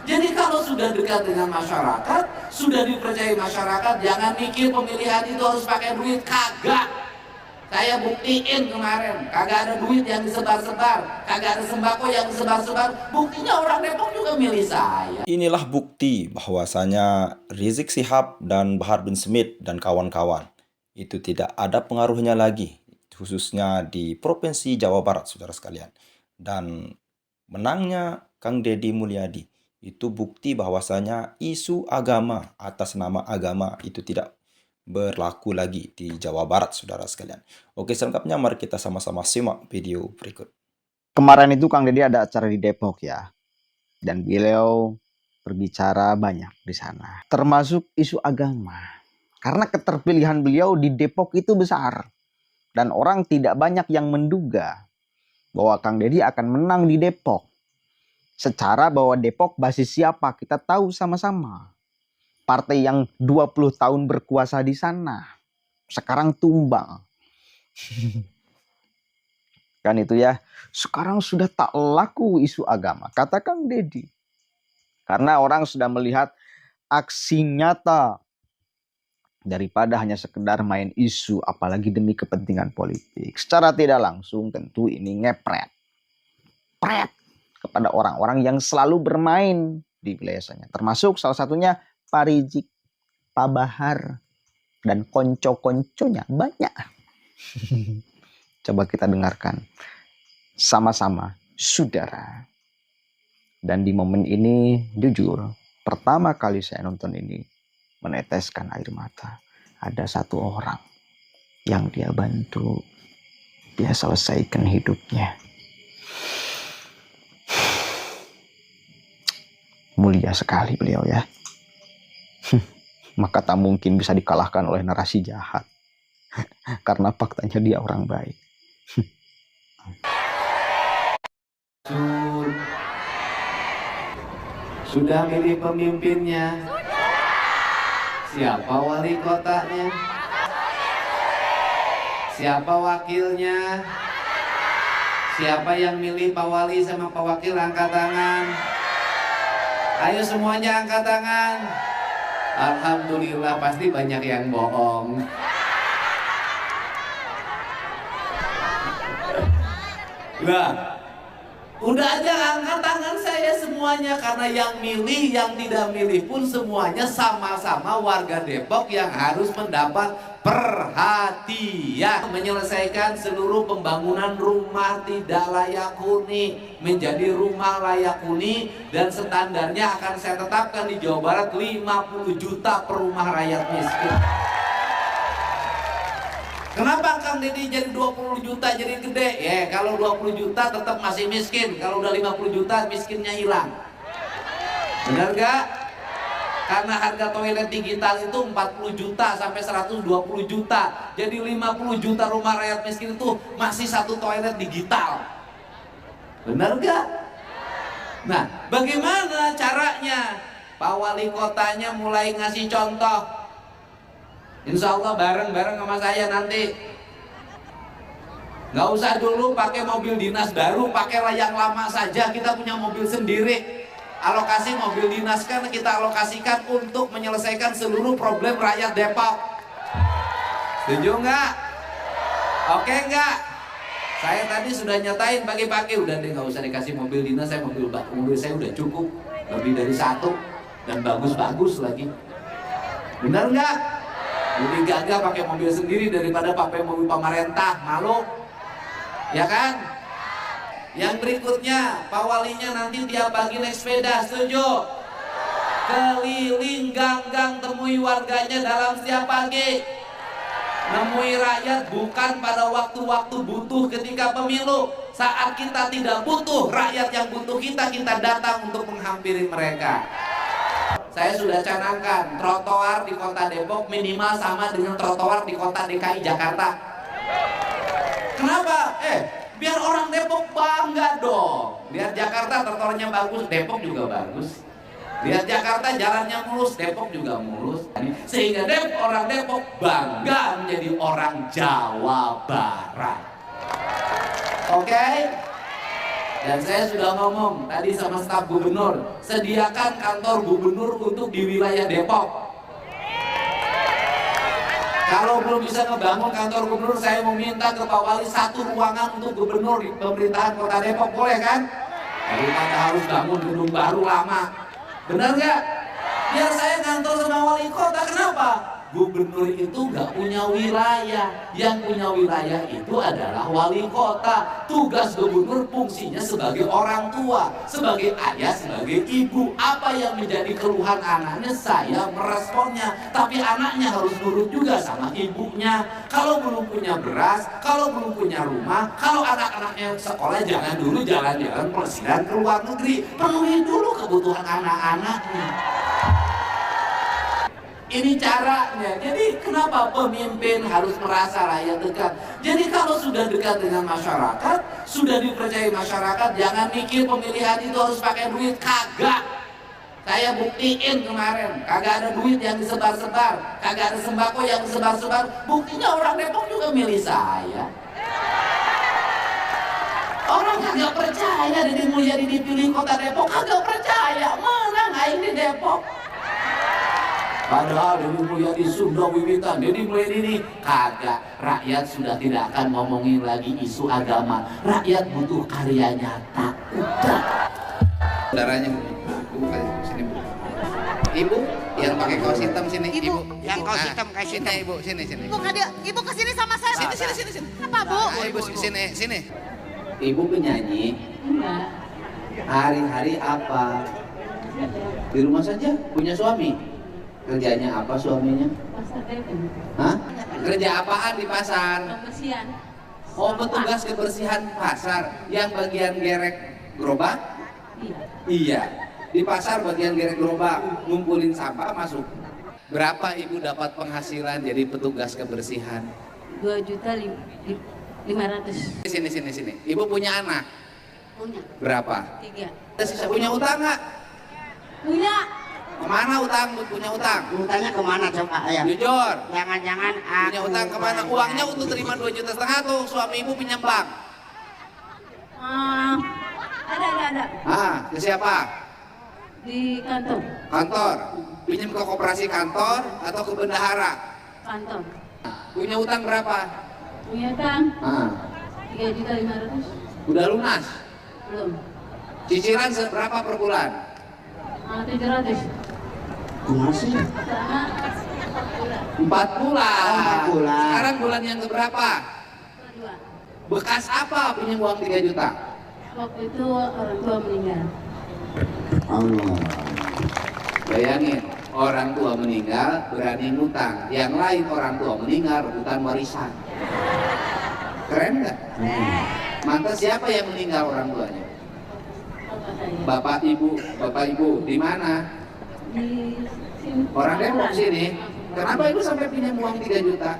Jadi kalau sudah dekat dengan masyarakat, sudah dipercayai masyarakat, jangan mikir pemilihan itu harus pakai duit, kagak. Saya buktiin kemarin, kagak ada duit yang disebar-sebar, kagak ada sembako yang disebar-sebar. Buktinya orang Depok juga milih saya. Inilah bukti bahwasanya Rizik Syihab dan Bahar bin Smith dan kawan-kawan itu tidak ada pengaruhnya lagi, khususnya di Provinsi Jawa Barat, saudara sekalian. Dan menangnya Kang Deddy Mulyadi itu bukti bahwasanya isu agama atas nama agama itu tidak berlaku lagi di Jawa Barat, saudara sekalian. Oke, selengkapnya mari kita sama-sama simak video berikut. Kemarin itu Kang Deddy ada acara di Depok ya, dan beliau berbicara banyak di sana, termasuk isu agama. Karena keterpilihan beliau di Depok itu besar, dan orang tidak banyak yang menduga bahwa Kang Deddy akan menang di Depok. Secara bahwa Depok basis siapa kita tahu sama-sama. Partai yang 20 tahun berkuasa di sana sekarang tumbang. Kan itu ya, sekarang sudah tak laku isu agama, kata Kang Deddy. Karena orang sudah melihat aksi nyata daripada hanya sekedar main isu, apalagi demi kepentingan politik. Secara tidak langsung tentu ini ngepret kepada orang-orang yang selalu bermain di wilayah sana. Termasuk salah satunya Pak Rizik, Pak Bahar, dan konco-konconya banyak. Coba kita dengarkan sama-sama, saudara. Dan di momen ini, jujur, pertama kali saya nonton ini, meneteskan air mata. Ada satu orang yang dia bantu, dia selesaikan hidupnya. Mulia sekali beliau ya. Maka tak mungkin bisa dikalahkan oleh narasi jahat. Karena faktanya dia orang baik. Sudah milih pemimpinnya? Siapa wali kotanya? Siapa wakilnya? Siapa yang milih Pak Wali sama Pak Wakil? Angkat tangan. Ayo semuanya angkat tangan. Alhamdulillah, pasti banyak yang bohong. Nah, udah aja angkat tangan saya semuanya, karena yang milih, yang tidak milih pun semuanya sama-sama warga Depok yang harus mendapat perhatian. Menyelesaikan seluruh pembangunan rumah tidak layak huni menjadi rumah layak huni, dan standarnya akan saya tetapkan di Jawa Barat 50 juta per rumah rakyat miskin. Kenapa Kang Deddy jadi 20 juta jadi gede? Ya, kalau 20 juta tetap masih miskin. Kalau udah 50 juta miskinnya hilang. Benar gak? Karena harga toilet digital itu 40 juta sampai 120 juta. Jadi 50 juta rumah rakyat miskin itu masih satu toilet digital. Benar gak? Nah, bagaimana caranya? Pak Wali Kotanya mulai ngasih contoh. Insya Allah bareng-bareng sama saya nanti. Nggak usah dulu pakai mobil dinas baru, pakailah yang lama saja. Kita punya mobil sendiri. Alokasi mobil dinas kan kita alokasikan untuk menyelesaikan seluruh problem rakyat Depok. Setuju nggak? Oke nggak? Saya tadi sudah nyatain pagi-pagi, udah deh nggak usah dikasih mobil dinas, saya mobil saya udah cukup, lebih dari satu dan bagus-bagus lagi. Benar nggak? Lebih gagah pakai mobil sendiri daripada pakai mobil pemerintah, malu, ya kan? Yang berikutnya, Pak Walinya nanti tiap pagi naik sepeda, setuju? Keliling gang-gang, temui warganya dalam setiap pagi. Nemui rakyat bukan pada waktu-waktu butuh ketika pemilu. Saat kita tidak butuh, rakyat yang butuh kita datang untuk menghampiri mereka. Saya sudah canangkan trotoar di kota Depok minimal sama dengan trotoar di kota DKI Jakarta. Kenapa? Biar orang Depok bangga dong. Lihat Jakarta trotoarnya bagus, Depok juga bagus. Lihat Jakarta jalannya mulus, Depok juga mulus. Sehingga orang Depok bangga menjadi orang Jawa Barat. Oke? Dan saya sudah ngomong tadi sama staf gubernur, sediakan kantor gubernur untuk di wilayah Depok. Kalau belum bisa ngebangun kantor gubernur, saya mau minta ke Pak Wali 1 ruangan untuk gubernur di pemerintahan Kota Depok, boleh kan? Daripada harus bangun gedung baru lama. Benar nggak? Biar saya kantor sama wali kota. Kenapa? Gubernur itu nggak punya wilayah. Yang punya wilayah itu adalah wali kota. Tugas gubernur fungsinya sebagai orang tua, sebagai ayah, sebagai ibu. Apa yang menjadi keluhan anaknya, saya meresponnya. Tapi anaknya harus nurut juga sama ibunya. Kalau belum punya beras, kalau belum punya rumah, kalau anak-anaknya sekolah, jangan dulu jalan-jalan pelesiran ke luar negeri. Penuhi dulu kebutuhan anak-anaknya. Ini caranya. Jadi kenapa pemimpin harus merasa rakyat dekat? Jadi kalau sudah dekat dengan masyarakat, sudah dipercayai masyarakat, jangan mikir pemilihan itu harus pakai duit. Kagak. Saya buktiin kemarin, kagak ada duit yang disebar-sebar, kagak ada sembako yang disebar-sebar. Buktinya orang Depok juga milih saya. Orang kagak percaya Deddy Mulyadi dipilih Kota Depok, kagak percaya. Menang aing di Depok. Padahal Deddy Mulyadi sudah wiwitan, Deddy Mulyadi ini kagak. Rakyat sudah tidak akan ngomongin lagi isu agama. Rakyat butuh karya nyata. Udah. Saudaranya, Bu, sini Bu. Ibu yang pakai kaos hitam sini. Ibu, yang kaos hitam kayak sini Ibu, sini. Ibu kesini sama saya. Sini. Apa, Bu? Nah, Ibu sini. Ibu penyanyi. Enggak. Hari-hari apa? Di rumah saja, punya suami. Kerjanya apa suaminya? Pasar Depok. Hah? Kerja apaan di pasar? Kebersihan. Oh, petugas kebersihan pasar. Yang bagian gerek gerobak? Iya. Iya. Di pasar bagian gerek gerobak, ngumpulin sampah masuk. Berapa ibu dapat penghasilan jadi petugas kebersihan? 2.500.000. Sini. Ibu punya anak? Punya. Berapa? 3. Sisa punya utang nggak? Punya. Kemana utang? Punya utang? Utangnya kemana coba ya? Jujur. Jangan-jangan Punya utang kemana? Uangnya untuk terima 2,5 juta tuh suami ibu pinjam bank. Ada. Ke siapa? Di kantor. Kantor. Pinjam ke koperasi kantor atau ke bendahara? Kantor. Punya utang berapa? Punya utang Ah, 3.500.000. udah lunas. Belum. Cicilan berapa per bulan? 700. gimana sih? Sama 4 bulan. 4 bulan. Oh, 4 bulan. Sekarang bulan yang keberapa? Kedua. Bekas apa pinjam uang 3 juta? Waktu itu orang tua meninggal. Allah. Bayangin, orang tua meninggal berani ngutang. Yang lain orang tua meninggal rebutan warisan. Keren nggak? Mantas siapa yang meninggal orang tuanya? Bapak saya. Bapak ibu di mana? Di sini. Orang Depok sini. Kenapa ibu sampai pinjam uang 3 juta?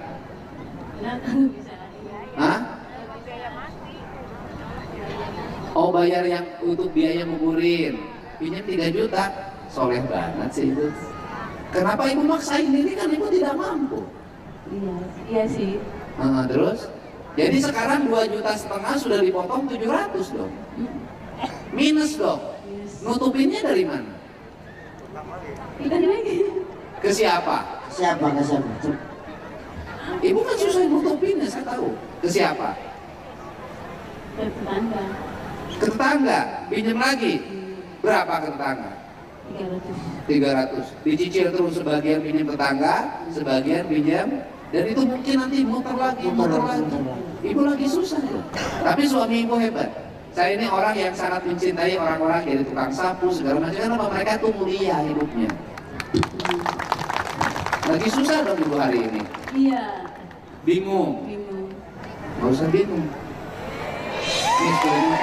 Kenapa bisa? Hah? Oh, bayar yang untuk biaya nguburin. Pinjam 3 juta. Soleh banget sih itu. Kenapa ibu maksain ini, kan ibu tidak mampu? Iya sih. Terus? Jadi sekarang 2,5 juta sudah dipotong 700 dong. Minus dong. Nutupinnya dari mana? Tidak lagi. Ke siapa? Siapa? Ibu kan susah nutupinnya, saya tahu. Ke siapa? Ke tetangga. Ke tetangga. Pinjam lagi. Berapa ke tetangga? 300. 300. Dicicil terus, sebagian pinjam tetangga, sebagian pinjam, dan itu mungkin nanti muter lagi. Ibu lagi susah ya. Tapi suami ibu hebat. Saya ini orang yang sangat mencintai orang-orang jadi tukang sapu segala macam, karena mereka tuh mulia hidupnya. Lagi susah dong ibu hari ini. Iya. Bingung. Nggak usah bingung. Ini sebenarnya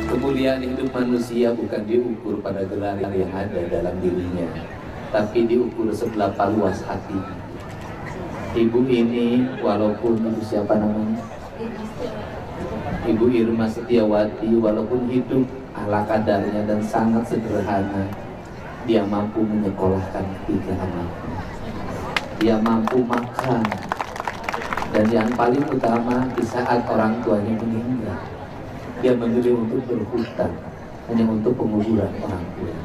Kemuliaan hidup manusia bukan diukur pada gelar yang ada dalam dirinya, tapi diukur seberapa luas hati. Ibu ini, walaupun itu siapa namanya? Ibu Irma Setiawati, walaupun hidup ala kadarnya dan sangat sederhana, dia mampu menyekolahkan 3 anaknya. Dia mampu makan, dan yang paling utama di saat orang tuanya meninggal, dia memilih untuk berhutang hanya untuk penguburan orang tua.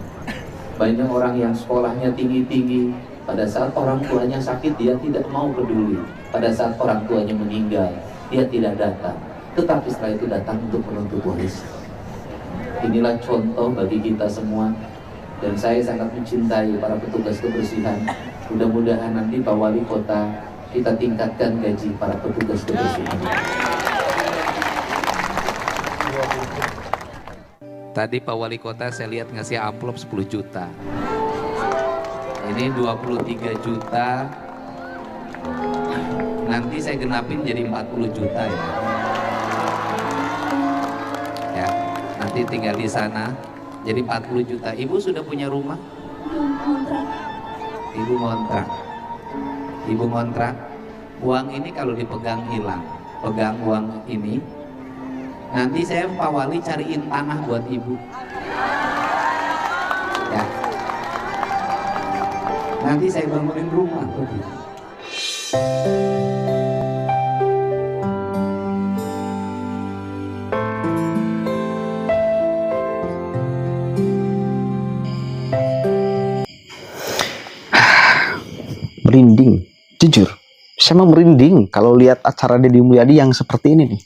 Banyak orang yang sekolahnya tinggi-tinggi, pada saat orang tuanya sakit dia tidak mau peduli. Pada saat orang tuanya meninggal, dia tidak datang. Tetapi setelah itu datang untuk menuntut warisan. Inilah contoh bagi kita semua. Dan saya sangat mencintai para petugas kebersihan. Mudah-mudahan nanti Pak Wali Kota kita tingkatkan gaji para petugas kebersihan. Tadi Pak Wali Kota saya lihat ngasih amplop 10 juta. Ini 23 juta. Nanti saya genapin jadi 40 juta ya. Ya, nanti tinggal di sana jadi 40 juta. Ibu sudah punya rumah? Ibu ngontrak. Ibu ngontrak. Uang ini kalau dipegang hilang. Pegang uang ini. Nanti saya Pak Wali cariin tanah buat ibu. Ya. Nanti saya bangunin rumah buat ibu. Merinding, jujur. Saya mau merinding kalau lihat acara Deddy Mulyadi yang seperti ini nih.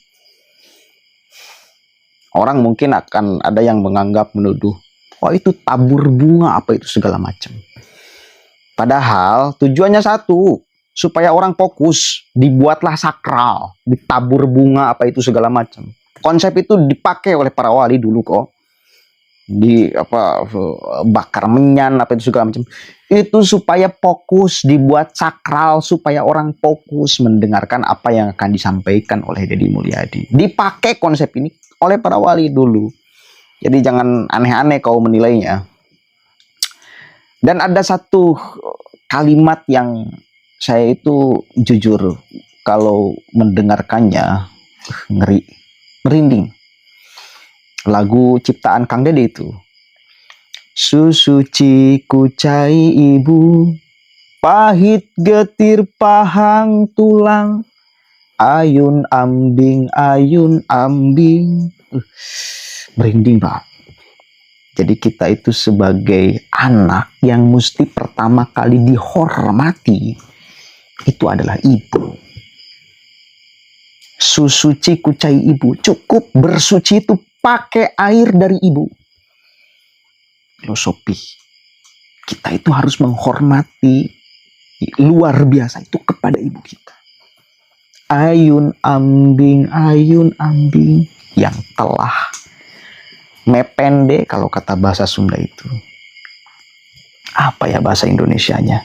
Orang mungkin akan ada yang menganggap, menuduh, oh itu tabur bunga apa itu segala macam. Padahal tujuannya satu, supaya orang fokus, dibuatlah sakral, ditabur bunga apa itu segala macam. Konsep itu dipakai oleh para wali dulu kok. Di bakar menyan apa itu segala macam. Itu supaya fokus, dibuat sakral supaya orang fokus mendengarkan apa yang akan disampaikan oleh Deddy Mulyadi. Dipakai konsep ini oleh para wali dulu. Jadi jangan aneh-aneh kau menilainya. Dan ada satu kalimat yang saya itu jujur kalau mendengarkannya ngeri, merinding. Lagu ciptaan Kang Dede itu. Susuci kucai ibu, pahit getir pahang tulang, ayun ambing merinding Pak. Jadi kita itu sebagai anak yang mesti pertama kali dihormati itu adalah ibu. Susuci kucai ibu, cukup bersuci itu pakai air dari ibu. Filosofi kita itu harus menghormati luar biasa itu kepada ibu kita. Ayun ambing yang telah mepende kalau kata bahasa Sunda itu. Apa ya bahasa Indonesianya?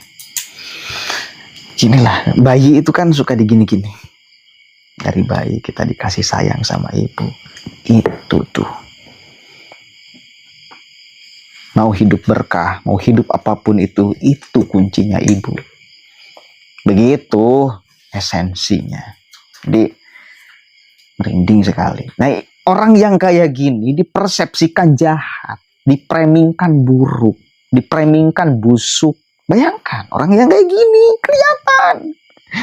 Inilah, bayi itu kan suka digini-gini. Dari bayi kita dikasih sayang sama ibu. Itu tuh. Mau hidup berkah, mau hidup apapun itu kuncinya ibu. Begitu esensinya. Jadi merinding sekali. Nah, orang yang kayak gini dipersepsikan jahat, dipremingkan buruk, dipremingkan busuk. Bayangkan orang yang kayak gini kelihatan.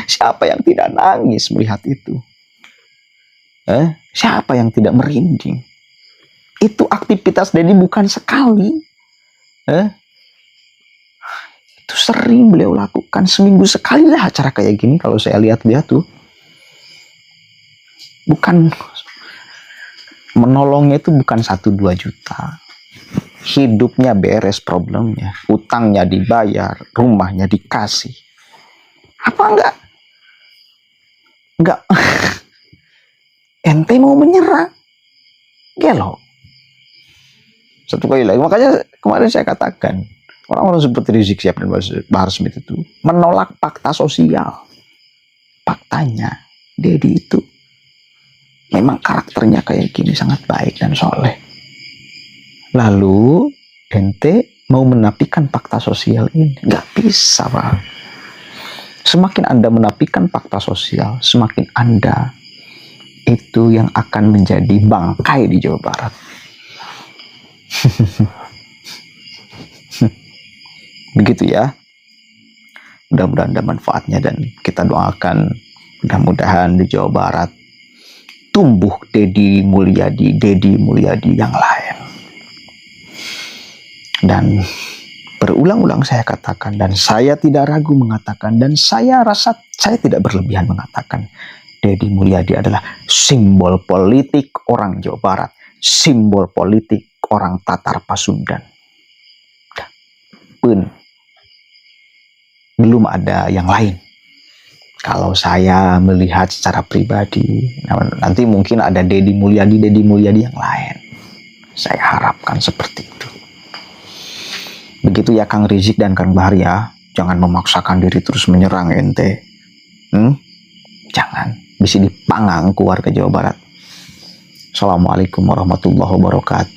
Siapa yang tidak nangis melihat itu? Siapa yang tidak merinding? Itu aktivitas Deddy bukan sekali. Itu sering beliau lakukan, seminggu sekali lah acara kayak gini. Kalau saya lihat dia tuh bukan menolongnya itu bukan 1-2 juta, hidupnya beres problemnya, utangnya dibayar, rumahnya dikasih. Apa enggak? Ente mau menyerang? Gelo. Satu kali lagi, makanya kemarin saya katakan, orang-orang seperti Rizik Syihab dan Bahar Smith itu menolak fakta sosial. Faktanya, Dedi itu memang karakternya kayak gini, sangat baik dan soleh. Lalu ente mau menafikan fakta sosial ini? Nggak bisa, Pak. Semakin Anda menafikan fakta sosial, semakin Anda itu yang akan menjadi bangkai di Jawa Barat. Begitu ya. Mudah-mudahan ada manfaatnya dan kita doakan mudah-mudahan di Jawa Barat tumbuh Dedi Mulyadi yang lain. Dan berulang-ulang saya katakan, dan saya tidak ragu mengatakan, dan saya rasa saya tidak berlebihan mengatakan, Dedi Mulyadi adalah simbol politik orang Jawa Barat, simbol politik orang Tatar Pasundan. Pun belum ada yang lain. Kalau saya melihat secara pribadi, nanti mungkin ada Dedi Mulyadi yang lain. Saya harapkan seperti itu. Begitu ya Kang Rizik dan Kang Bahar ya. Jangan memaksakan diri terus menyerang ente. Jangan. Bisa dipanggang ke warga Jawa Barat. Assalamualaikum warahmatullahi wabarakatuh.